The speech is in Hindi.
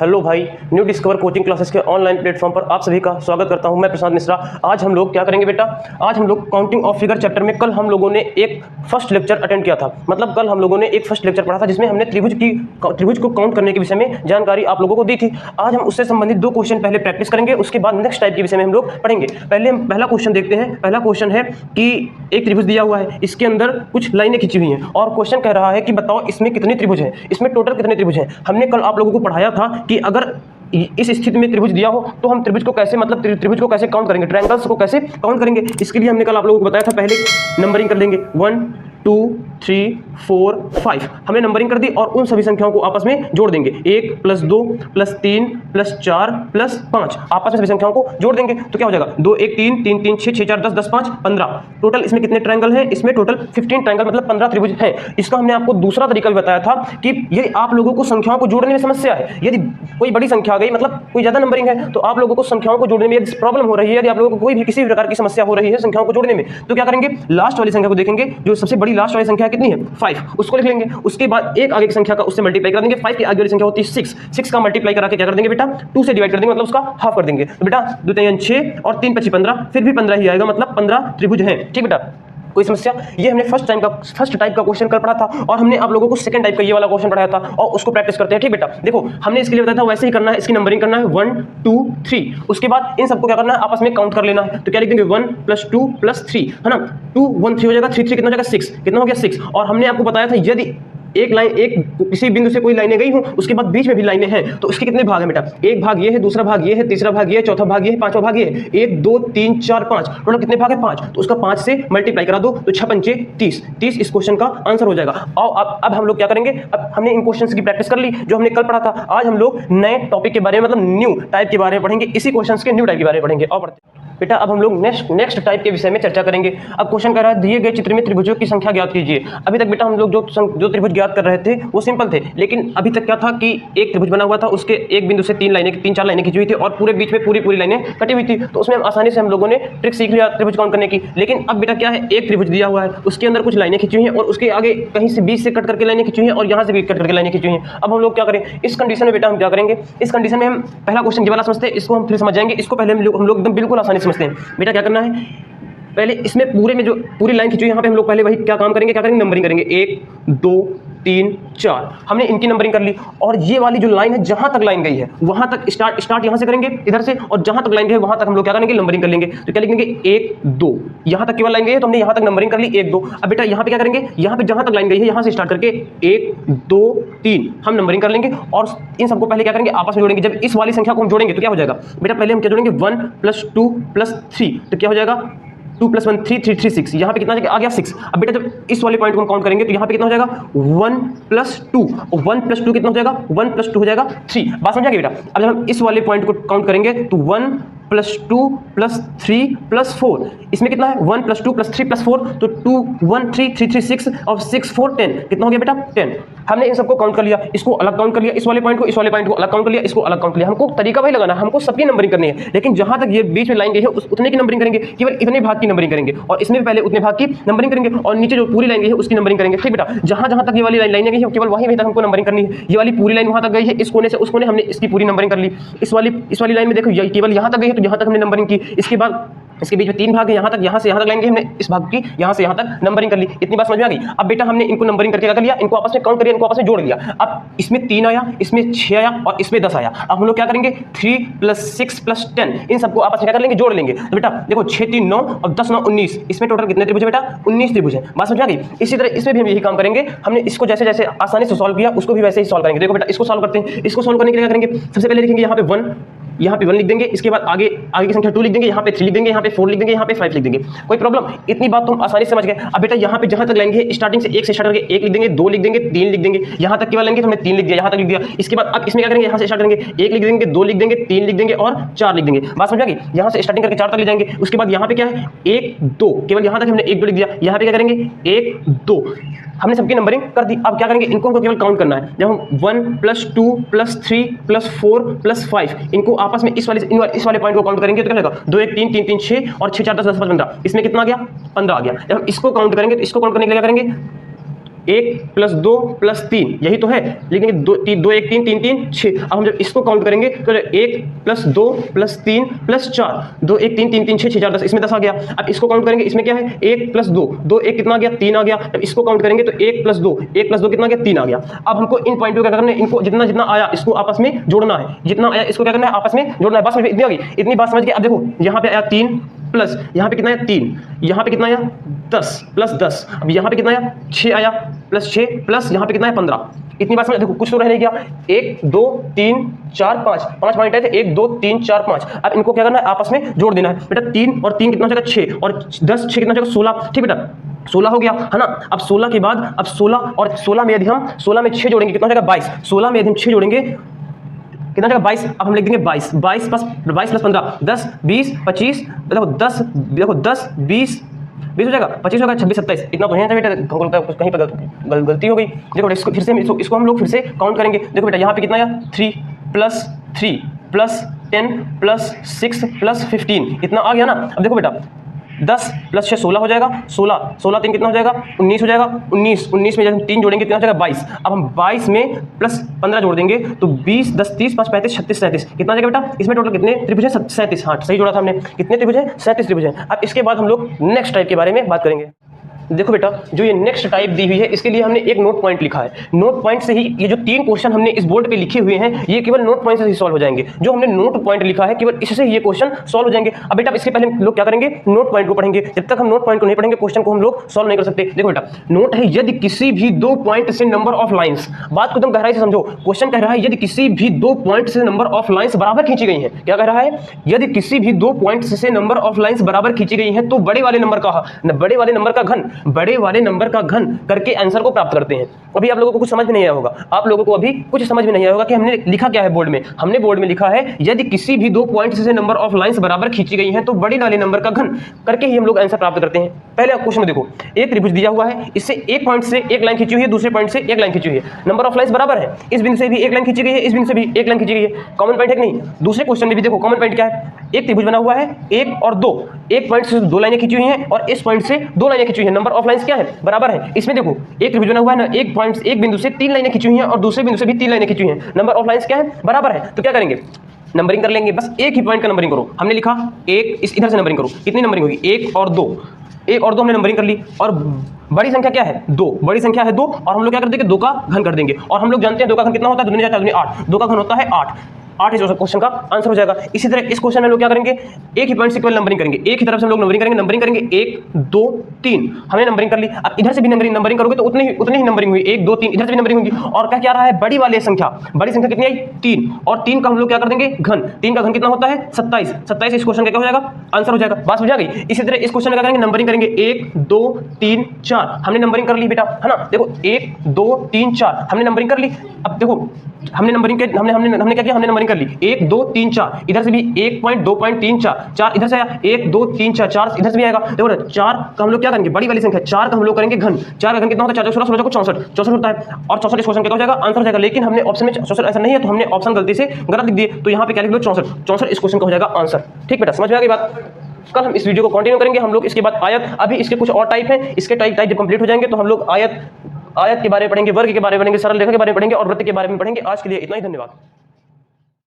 हेलो भाई, न्यू डिस्कवर कोचिंग क्लासेस के ऑनलाइन प्लेटफॉर्म पर आप सभी का स्वागत करता हूं। मैं प्रशांत मिश्रा। आज हम लोग क्या करेंगे बेटा, आज हम लोग काउंटिंग ऑफ फिगर चैप्टर में कल हम लोगों ने एक फर्स्ट लेक्चर अटेंड किया था। मतलब कल हम लोगों ने एक फर्स्ट लेक्चर पढ़ा था जिसमें हमने त्रिभुज को काउंट करने के विषय में जानकारी आप लोगों को दी थी। आज हम उससे संबंधित 2 क्वेश्चन पहले प्रैक्टिस करेंगे, उसके बाद नेक्स्ट टाइप के विषय में हम लोग पढ़ेंगे। पहले हम पहला क्वेश्चन देखते हैं। पहला क्वेश्चन है कि एक त्रिभुज दिया हुआ है, इसके अंदर कुछ लाइनें खींची हुई हैं और क्वेश्चन कह रहा है कि बताओ इसमें कितने त्रिभुज हैं, इसमें टोटल कितने त्रिभुज हैं। हमने कल आप लोगों को पढ़ाया था कि अगर इस स्थिति में त्रिभुज दिया हो तो हम त्रिभुज को कैसे त्रिभुज को कैसे काउंट करेंगे, ट्रायंगल्स को कैसे काउंट करेंगे। इसके लिए हमने कल आप लोगों को बताया था, पहले नंबरिंग कर लेंगे 1 2 3 4 5 हमने नंबरिंग कर दी और उन सभी संख्याओं को आपस में जोड़ देंगे। 1 + 2 + 3 + 4 + 5 आपस में सभी संख्याओं को जोड़ देंगे तो क्या हो जाएगा 2 1 3 3 3 6 6 4 10 10 5 15। टोटल इसमें कितने ट्रायंगल हैं, इसमें टोटल 15 ट्रायंगल मतलब 15 त्रिभुज हैं। इसका हमने आपको दूसरा तरीका भी बताया था कि यदि आप लोगों को संख्याओं को जोड़ने में समस्या है, यदि कोई बड़ी संख्या आ गई मतलब कोई ज्यादा नंबरिंग है तो आप लोगों को संख्याओं को जोड़ने में यदि प्रॉब्लम हो रही है, यदि आप लोगों को कोई भी किसी भी प्रकार की समस्या हो रही है संख्याओं को जोड़ने में, तो क्या करेंगे, लास्ट वाली संख्या को देखेंगे, जो सबसे बड़ी लास्ट वाली संख्या कितनी है 5, उसको लिख लेंगे। उसके बाद एक आगे की संख्या का उससे मल्टीप्लाई कर देंगे। 5 की आगे वाली संख्या होती है 6 का मल्टीप्लाई करा के क्या कर देंगे बेटा 2 से डिवाइड कर देंगे, मतलब उसका हाफ कर देंगे। तो बेटा 2 3 6 और 3 5 15, फिर भी 15 ही आएगा, मतलब 15 त्रिभुज हैं। ठीक बेटा, कोई समस्या। ये हमने फर्स्ट टाइप का क्वेश्चन कल पढ़ा था और हमने आप लोगों को सेकंड टाइप का ये वाला क्वेश्चन पढ़ाया था और उसको प्रैक्टिस करते हैं। ठीक बेटा, देखो हमने इसके लिए बताया था वैसे ही करना है, इसकी नंबरिंग करना है 1 2 3। उसके बाद इन सबको क्या करना है, आपस में काउंट कर लेना है। तो क्या लिख देंगे 1 + 2 + 3 है ना, 2 1 3 हो जाएगा, 3 3 कितना हो जाएगा 6, कितना हो गया 6। और हमने आपको बताया था यदि एक लाइन किसी बिंदु से कोई लाइनें गई हो उसके बाद बीच में भी लाइनें हैं तो उसके कितने भाग हैं बेटा, एक भाग ये है, दूसरा भाग ये है, तीसरा भाग ये है, चौथा भाग ये है, पांचवा भाग ये है। 1 2 3 4 5 टोटल कितने भाग है 5, तो उसका 5 से मल्टीप्लाई करा दो तो 6 पंचे 30 इस क्वेश्चन का आंसर हो जाएगा। और अब हम लोग क्या करेंगे, अब हमने इन क्वेश्चंस की प्रैक्टिस कर ली जो हमने कल पढ़ा था। आज हम लोग नए टॉपिक के बारे में मतलब न्यू टाइप के बारे में पढ़ेंगे, इसी क्वेश्चंस के न्यू टाइप के बारे में पढ़ेंगे। और बेटा अब हम लोग नेक्स्ट टाइप के विषय में चर्चा करेंगे। अब क्वेश्चन कह रहा है दिए गए चित्र में त्रिभुजों की संख्या ज्ञात कीजिए। अभी तक बेटा हम लोग जो त्रिभुज ज्ञात कर रहे थे वो सिंपल थे, लेकिन अभी तक क्या था कि एक त्रिभुज बना हुआ था, उसके एक बिंदु से 3 4 लाइनें खींची हुई थी और पूरे बीच में पूरी लाइनें कटी हुई थी। तो उसमें आसानी से हम लोगों ने ट्रिक सीख लिया त्रिभुज काउंट करने की। लेकिन अब बेटा क्या है, एक त्रिभुज दिया हुआ है, उसके अंदर कुछ लाइनें खींची हुई हैं और उसके आगे कहीं से बीच से कट करके लाइनें खींची हुई हैं और यहाँ से भी कट करके लाइनें खींची हुई हैं। अब हम लोग क्या करें इस कंडीशन में, बेटा हम क्या करेंगे इस कंडीशन में, हम पहला क्वेश्चन ये वाला समझते हैं, इसको हम फिर समझ जाएंगे। इसको पहले हम लोग एकदम बिल्कुल आसानी से समझते हैं। बेटा क्या करना है, पहले इसमें पूरे में जो पूरी लाइन खींची हुई है यहाँ पे हम लोग पहले वही क्या काम करेंगे, क्या करेंगे नंबरिंग करेंगे 1 2 3 4 हमने इनकी नंबरिंग कर ली। और ये वाली जो लाइन है जहां तक लाइन गई है वहां तक स्टार्ट यहां से करेंगे इधर से, और जहां तक लाइन गई है वहां तक हम लोग क्या करेंगे नंबरिंग कर लेंगे। तो क्या लिखेंगे 1 2, यहां तक केवल लाइन गई है तो हमने यहां तक नंबरिंग कर ली 1 2। अब बेटा यहां पे क्या करेंगे, यहां पे जहां तक लाइन गई है यहां से स्टार्ट करके 1 2 3 हम नंबरिंग कर लेंगे और इन सबको पहले क्या करेंगे आपस में जोड़ेंगे। जब इस वाली संख्या को हम जोड़ेंगे तो क्या हो जाएगा बेटा, पहले हम क्या जोड़ेंगे 1 + 2 + 3, तो क्या हो जाएगा 2 + 1 3 3 3 6, यहाँ पे कितना आ गया 6। अब बेटा जब इस वाले पॉइंट को हम काउंट करेंगे तो यहाँ पे कितना हो जाएगा 1 + 2, और 1 + 2 कितना हो जाएगा 1 + 2 हो जाएगा 3। बात समझा गया बेटा। अब जब हम इस वाले पॉइंट को काउंट करेंगे तो 1 + 2 + 3 + 4, इसमें कितना है 1 + 2 + 3 + 4, तो 2 1 3 3 3 6 और 6 4 10, कितना हो गया बेटा 10। हमने इन सबको काउंट कर लिया, इसको अलग काउंट कर लिया, इस वाले पॉइंट को अलग काउंट कर लिया, इसको अलग काउंट कर लिया। हमको तरीका वही लगाना है, हमको सबकी नंबरिंग करनी है, लेकिन जहां तक ये बीच में लाइन गई है उतने की नंबरिंग करेंगे, केवल इतने भाग की नंबरिंग करेंगे और इसमें पहले उतने भाग की नंबरिंग करेंगे और नीचे जो पूरी लाइन गई है उसकी नंबरिंग करेंगे। ठीक बेटा, जहां तक ये वाली लाइन गई है केवल वहीं तक हमको नंबरिंग करनी है। ये वाली पूरी लाइन वहां तक गई है, इस कोने से उस कोने हमने इसकी पूरी नंबरिंग कर ली। इस वाली लाइन में देखो केवल यहां तक गई है तो यहां तक हमने नंबरिंग की। इसके बाद इसके बीच में 3 भाग है, यहाँ से यहाँ तक लाइन गई, हमने इस भाग की यहाँ से यहाँ तक नंबरिंग कर ली। इतनी बात समझ में आ गई। अब बेटा हमने इनको नंबरिंग करके क्या कर लिया, इनको आपस में काउंट करिए, इनको आपस में जोड़ लिया। अब इसमें 3 आया, इसमें 6 आया और इसमें 10 आया। अब हम लोग क्या करेंगे 3 + 6 + 10 इन सबको आपस में क्या कर लेंगे जोड़ लेंगे। तो बेटा देखो 6 3 9 और 10 9 19, इसमें टोटल कितने त्रिभुज है बेटा 19 त्रिभुज है। बात समझ आ गई। इसी तरह इसमें भी हम यही काम करेंगे, हमने इसको जैसे जैसे आसानी से सॉल्व किया उसको भी वैसे ही सॉल्व करेंगे। देखो बेटा इसको सॉल्व करते हैं। इसको सॉल्व करने के लिए क्या करेंगे, सबसे पहले लिखेंगे यहाँ पे 1 लिख देंगे, इसके बाद आगे की संख्या 2 लिख देंगे, यहाँ पे 3 लिख देंगे, यहाँ पे 4 लिख देंगे, यहाँ पे 5 लिख देंगे। कोई प्रॉब्लम, इतनी बात तो हम आसानी से समझ गए। अब बेटा यहाँ पे जहाँ तक लाइन है स्टार्टिंग से 1 से स्टार्ट करके 1 लिख देंगे, 2 लिख देंगे, 3 लिख देंगे, यहाँ तक केवल लेंगे तो हमने 3 लिख दिया, यहाँ तक लिख दिया। इसके बाद अब इसमें क्या करेंगे, यहाँ से स्टार्ट करेंगे 1 लिख देंगे, 2 लिख देंगे, 3 लिख देंगे और 4 लिख देंगे। बात समझ आ गई। यहाँ से स्टार्टिंग करके 4 तक ले जाएंगे। उसके बाद यहाँ पे क्या है 1 2, केवल यहाँ तक हमने 1 2 लिख दिया। यहाँ पे क्या करेंगे 1 2, हमने सबकी नंबरिंग कर दी। अब क्या करेंगे, इनको हमको केवल काउंट करना है। जब हम 1 + 2 + 3 + 4 + 5 इनको आपस में इस वाले पॉइंट को काउंट करेंगे तो क्या लगेगा 2 1 3 3 3 6 और 6 4 10 10 15, इसमें कितना आ गया 15 आ गया। जब हम इसको काउंट करेंगे तो इसको काउंट करने के लिए क्या करेंगे 1 + 2 + 3 यही तो है, लेकिन 2 1 3 3 3 6। अब हम जब इसको काउंट करेंगे तो 1 + 2 + 3 + 4, 2 1 3 3 3 6 6 4 10, इसमें 10 आ गया। अब इसको काउंट करेंगे, इसमें क्या है 1 + 2, 2 1 कितना आ गया 3 आ गया। अब इसको काउंट करेंगे तो 1 + 2 कितना आ गया 3 आ गया। अब हमको इन पॉइंट को क्या करना है, इनको जितना जितना आया इसको आपस में जोड़ना है, जितना आया इसको क्या करना है आपस में जोड़ना है। बस इतनी आ गई, इतनी बात समझ गए। अब देखो यहाँ पे आया 3 प्लस यहाँ पे कितना आया 3, यहाँ पे कितना आया 10 + 10, अब यहाँ पे कितना आया 6 आया +6 प्लस यहाँ पे कितना है 15। इतनी बात समझ, देखो कुछ तो रह नहीं गया। 1 2 3 4 5 पॉइंट आए थे, 1 2 3 4 5। अब इनको क्या करना है आपस में जोड़ देना है बेटा। 3 और 3 कितना हो जाएगा 6, और 10 6 कितना हो जाएगा 16। ठीक बेटा 16 हो गया है ना। अब 16 के बाद अब 16 और 16 में यदि हम 16 में 6 जोड़ेंगे कितना हो जाएगा 22। 16 में यदि हम 6 जोड़ेंगे कितना जाएगा 22। अब हम लिख देंगे 22 प्लस 15 10 20 25, देखो 10 20 20 हो जाएगा, 25 होगा, 26 27। इतना तो है बेटा, हमको लगता है कहीं पर गलती हो गई। देखो इसको फिर से इसको हम लोग फिर से काउंट करेंगे। देखो बेटा यहाँ पे कितना आया 3 + 3 + 10 + 6 + 15, इतना आ गया ना। अब देखो बेटा 10 + 6 16 हो जाएगा, 16 3 कितना हो जाएगा 19 हो जाएगा, 19 में जब हम 3 जोड़ेंगे कितना हो जाएगा 22। अब हम 22 में प्लस 15 जोड़ देंगे तो 20 10 30 5 35 36 37 कितना आ जाएगा बेटा। इसमें टोटल कितने त्रिभुज है 37। हाँ सही जोड़ा था हमने, कितने त्रिभुज है 37 त्रिभुज है। अब इसके बाद हम लोग नेक्स्ट टाइप के बारे में बात करेंगे। देखो बेटा जो ये नेक्स्ट टाइप दी हुई है इसके लिए हमने एक नोट पॉइंट लिखा है। नोट पॉइंट से ही ये जो 3 क्वेश्चन हमने इस बोर्ड पे लिखे हुए हैं ये केवल नोट पॉइंट से ही सॉल्व हो जाएंगे। जो हमने नोट पॉइंट लिखा है केवल इससे ही ये क्वेश्चन सॉल्व हो जाएंगे। अब बेटा इसके पहले हम लोग क्या करेंगे, नोट पॉइंट को पढ़ेंगे। जब तक हम नोट पॉइंट को नहीं पढ़ेंगे क्वेश्चन को हम लोग सॉल्व नहीं कर सकते। देखो बेटा नोट है यदि किसी भी 2 पॉइंट से नंबर ऑफ लाइंस, बात को एकदम गहराई से समझो। क्वेश्चन कह रहा है यदि किसी भी 2 पॉइंट से नंबर ऑफ लाइंस बराबर खींची गई है। क्या कह रहा है, यदि किसी भी 2 पॉइंट से नंबर ऑफ लाइंस बराबर खींची गई है तो बड़े वाले नंबर का घन करके आंसर को प्राप्त करते हैं। अभी आप लोगों को कुछ समझ में नहीं आया होगा, आप लोगों को अभी कुछ समझ में नहीं आया होगा कि हमने लिखा क्या है बोर्ड में। हमने बोर्ड में लिखा है यदि किसी भी 2 पॉइंट से नंबर ऑफ लाइंस बराबर खींची गई है तो बड़े वाले नंबर का घन करके ही हम लोग आंसर प्राप्त करते हैं। पहले आप क्वेश्चन में देखो, एक त्रिभुज दिया हुआ है, इससे एक पॉइंट से एक लाइन खींची हुई है, दूसरे पॉइंट से एक लाइन खींची हुई है, नंबर ऑफ लाइंस बराबर है। इस बिंदु से भी एक लाइन खींची गई है, इस बिंदु से भी एक लाइन खींची गई है। कॉमन पॉइंट है कि नहीं। दूसरे क्वेश्चन में भी देखो कॉमन पॉइंट क्या है, एक त्रिभुज बना हुआ है 1 और 2, एक पॉइंट से 2 लाइनें खींची हुई हैं और इस पॉइंट से 2 लाइनें खींची हुई हैं। नंबर ऑफ लाइंस क्या है, बराबर है। इसमें देखो एक त्रिभुज बना हुआ है ना, एक पॉइंट से एक बिंदु से 3 लाइनें खींची हुई हैं और दूसरे बिंदु से भी 3 लाइनें खींची हुई हैं। नंबर ऑफ लाइंस क्या है, बराबर है। तो क्या करेंगे, नंबरिंग कर लेंगे। बस एक ही पॉइंट का नंबरिंग करो। हमने लिखा एक, इस इधर से नंबरिंग करो। कितनी नंबरिंग होगी, 1 और 2, 1 और 2 हमने नंबरिंग कर ली। और बड़ी संख्या क्या है 2, बड़ी संख्या है 2 और हम लोग क्या कर देंगे 2 का घन कर देंगे। और हम लोग जानते हैं 2 का घन कितना होता है, दुनिया जाता है 8, 2 का घन होता है 8 ही जो क्वेश्चन का आंसर हो जाएगा। इसी तरह इस क्वेश्चन में लोग क्या करेंगे, एक ही पॉइंट से केवल नंबरिंग करेंगे, एक ही तरफ से हम लोग नंबरिंग करेंगे 1 2 3 हमने नंबरिंग कर ली। अब इधर से भी नंबरिंग करोगे तो उतनी ही नंबरिंग हुई, 1 2 3 इधर से भी नंबरिंग होगी। और क्या रहा है, बड़ी संख्या कितनी आई 3, और 3 का हम लोग क्या कर देंगे घन। 3 का घन कितना होता है 27 इस क्वेश्चन का क्या हो जाएगा, आंसर हो जाएगा। बात समझ आ गई। इसी तरह इस क्वेश्चन में क्या करेंगे, नंबरिंग करेंगे 1 2 3 4 हमने नंबरिंग कर ली बेटा, है ना। देखो 1 2 3 4 हमने नंबरिंग कर ली। अब देखो हमने नंबरिंग के हमने क्या किया, हमने नंबरिंग कर ली 1 2 3 4 इधर से भी 1 पॉइंट 2 पॉइंट 3 4 इधर से आया 1 2 3 4 4 इधर से भी आएगा। देखो 4 का हम लोग क्या करेंगे, बड़ी वाली संख्या 4 का हम लोग करेंगे घन। 4 का घन कितना होता है 4 16 16 को 64 होता है और 64 इस क्वेश्चन का हो जाएगा, आंसर हो जाएगा। लेकिन हमने ऑप्शन में 64 आंसर नहीं है तो हमने ऑप्शन गलती से गलत लिख दिए, तो यहाँ पे क्या लिख लो 64 इस क्वेश्चन का हो जाएगा आंसर। ठीक बेटा, समझ में आ गई बात। कल हम इस वीडियो को कंटिन्यू करेंगे। हम लोग इसके बाद आयत, अभी इसके कुछ और टाइप हैं, इसके टाइप जब कंप्लीट हो जाएंगे तो हम लोग आयत के बारे में पढ़ेंगे, वर्ग के बारे में पढ़ेंगे, सरल रेखा के बारे में पढ़ेंगे और वृत्त के बारे में पढ़ेंगे। आज के लिए इतना ही, धन्यवाद।